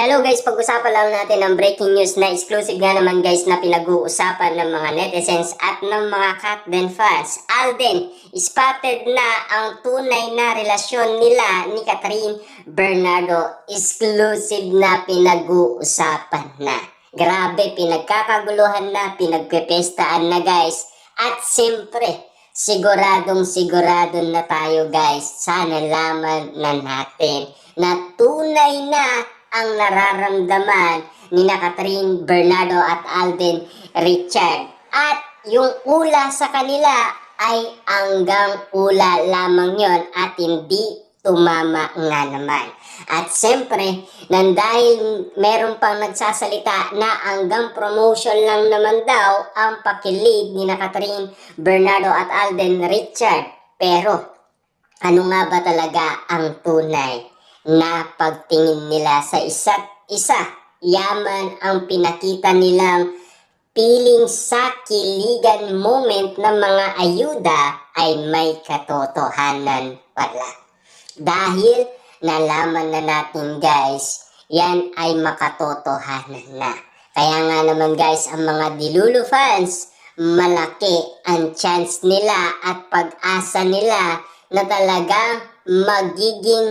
Hello guys, pag-usapan lang natin ang breaking news na exclusive nga naman guys na pinag-uusapan ng mga netizens at ng mga Katden fans. Alden, spotted na ang tunay na relasyon nila ni Catherine Bernardo. Exclusive na pinag-uusapan na. Grabe, pinagkakaguluhan na, pinagpepestaan na guys. At siyempre, sigurado na tayo guys. Sana laman na natin na tunay na ang nararamdaman ni Catherine Bernardo at Alden Richard. At yung ula sa kanila ay hanggang ula lamang yon at hindi tumama nga naman. At siyempre, dahil meron pang nagsasalita na hanggang promotion lang naman daw ang pakilid ni Catherine Bernardo at Alden Richard. Pero ano nga ba talaga ang tunay na pagtingin nila sa isa't isa? Yaman ang pinakita nilang piling sa kiligan moment ng mga ayuda ay may katotohanan pala. Dahil nalaman na natin guys, yan ay makatotohanan na. Kaya nga naman guys, ang mga Delulu fans, malaki ang chance nila at pag-asa nila na talagang magiging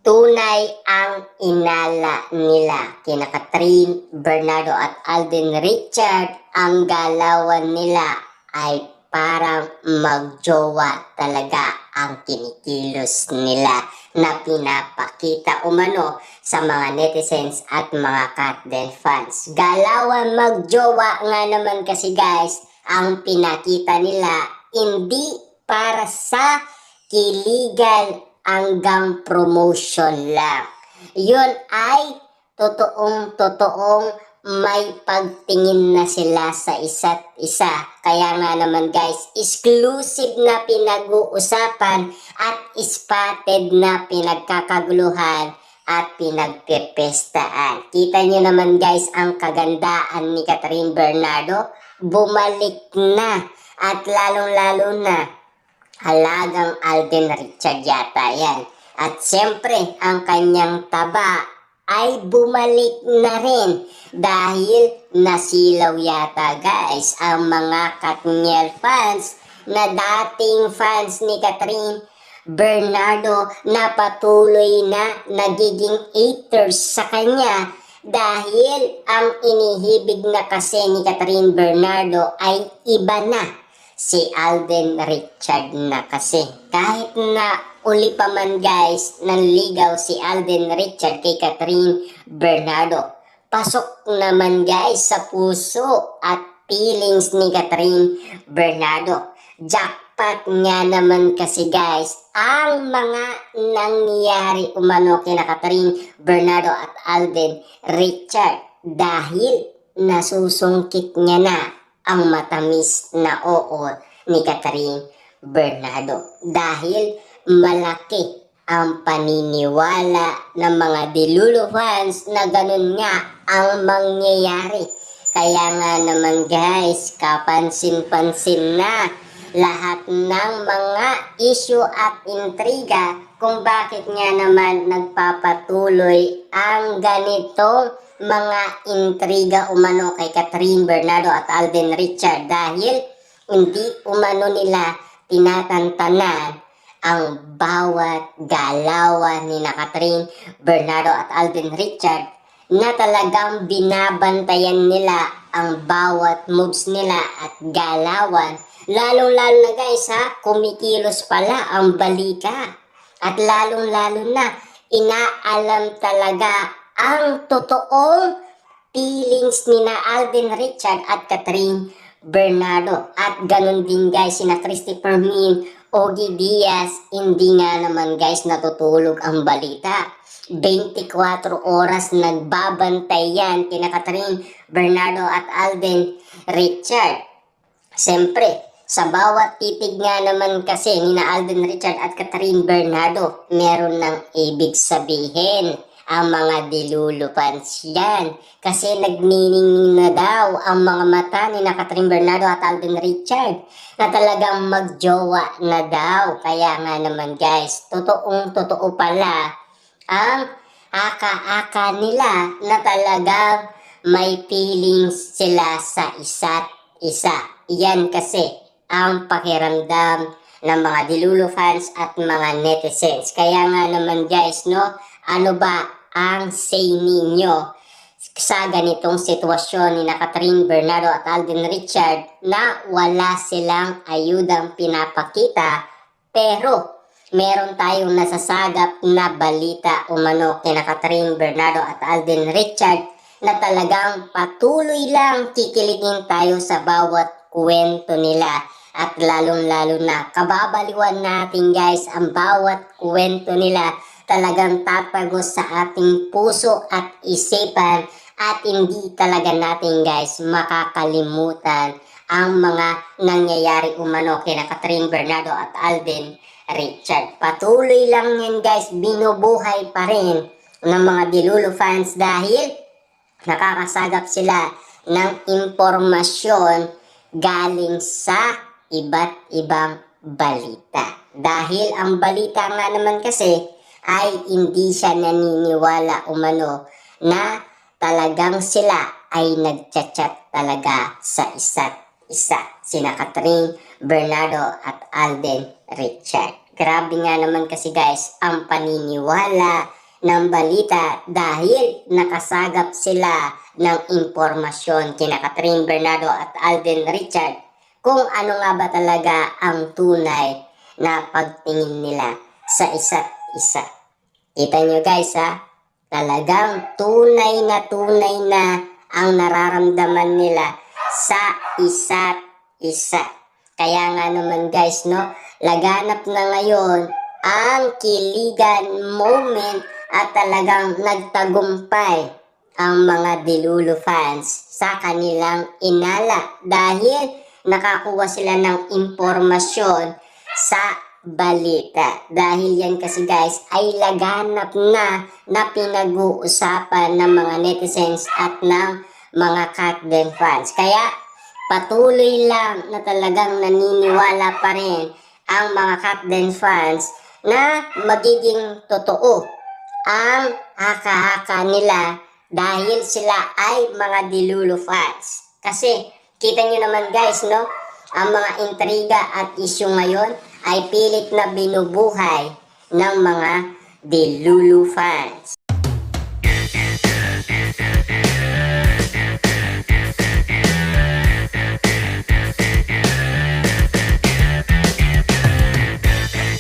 tunay ang inala nila kina Catherine Bernardo at Alden Richard. Ang galawan nila ay parang magjowa talaga ang kinikilos nila na pinapakita umano sa mga netizens at mga Katden fans. Galawan magjowa nga naman kasi guys ang pinakita nila, hindi para sa kiligan hanggang promotion lang. Yun ay totoong may pagtingin na sila sa isa't isa. Kaya nga naman guys, exclusive na pinag-uusapan at spotted na pinagkakaguluhan at pinagpepestaan. Kita nyo naman guys ang kagandaan ni Catherine Bernardo. Bumalik na at lalong-lalo na halagang Alden Richard yata yan. At siyempre, ang kanyang taba ay bumalik na rin dahil nasilaw yata guys ang mga Katniel fans na dating fans ni Catherine Bernardo na patuloy na nagiging haters sa kanya dahil ang inihibig na kasi ni Catherine Bernardo ay iba na. Si Alden Richard na kasi. Kahit na uli pa man guys, nanligaw si Alden Richard kay Catherine Bernardo, pasok naman guys sa puso at feelings ni Catherine Bernardo. Jackpot nga naman kasi guys ang mga nangyayari umano kina Catherine Bernardo at Alden Richard dahil nasusungkit niya na ang matamis na oo ni Catherine Bernardo. Dahil malaki ang paniniwala ng mga Delulu fans na ganun nga ang mangyayari. Kaya nga naman guys, kapansin-pansin na lahat ng mga issue at intriga kung bakit nga naman nagpapatuloy ang ganitong mga intriga umano kay Catherine Bernardo at Alden Richard dahil hindi umano nila tinatantanan ang bawat galawan ni Catherine Bernardo at Alden Richard na talagang binabantayan nila ang bawat moves nila at galawan. Lalong-lalo na guys ha, kumikilos pala ang balika at lalong-lalo na inaalam talaga ang totoong feelings ni Alden Richard at Catherine Bernardo. At ganun din guys sina Christopher Min, Ogie Diaz, hindi nga naman guys natutulog ang balita. 24 oras nagbabantay yan kina Catherine Bernardo at Alden Richard. Siyempre, sa bawat titig nga naman kasi ni Alden Richard at Catherine Bernardo, meron ng ibig sabihin ang mga Delulu fans yan. Kasi nagniningning na daw ang mga mata ni Catherine Bernardo at Alden Richard na talagang magjowa na daw. Kaya nga naman guys, totoo pala ang aka-aka nila na talagang may feelings sila sa isa't isa. Iyan kasi ang pakiramdam ng mga Delulu fans at mga netizens. Kaya nga naman guys, no, ano ba ang say ninyo sa ganitong sitwasyon ni Catherine Bernardo at Alden Richard na wala silang ayudang pinapakita, pero meron tayong nasasagap na balita umano kina Catherine Bernardo at Alden Richard na talagang patuloy lang kikiligin tayo sa bawat kwento nila. At lalong-lalo na kababaliwan natin guys ang bawat kwento nila, talagang tatagos sa ating puso at isipan. At hindi talaga natin guys makakalimutan ang mga nangyayari umano kina Catherine Bernardo at Alden Richard. Patuloy lang yan guys, binubuhay pa rin ng mga Delulu fans dahil nakakasagap sila ng impormasyon galing sa iba't ibang balita. Dahil ang balita nga naman kasi ay hindi siya naniniwala umano na talagang sila ay nagchat-chat talaga sa isa't isa. Sina Catherine Bernardo at Alden Richard. Grabe nga naman kasi guys ang paniniwala ng balita dahil nakasagap sila ng impormasyon kina Catherine Bernardo at Alden Richard kung ano nga ba talaga ang tunay na pagtingin nila sa isa't isa. Kita nyo guys ha, talagang tunay na ang nararamdaman nila sa isa't isa. Kaya nga naman guys, no, laganap na ngayon ang kiligan moment at talagang nagtagumpay ang mga Delulu fans sa kanilang inala dahil nakakuha sila ng impormasyon sa balita. Dahil yan kasi guys ay laganap na pinag-uusapan ng mga netizens at ng mga Katden fans. Kaya patuloy lang na talagang naniniwala pa rin ang mga Katden fans na magiging totoo ang haka-haka nila dahil sila ay mga Delulu fans. Kasi kita nyo naman guys, no, ang mga intriga at issue ngayon ay pilit na binubuhay ng mga Delulu fans.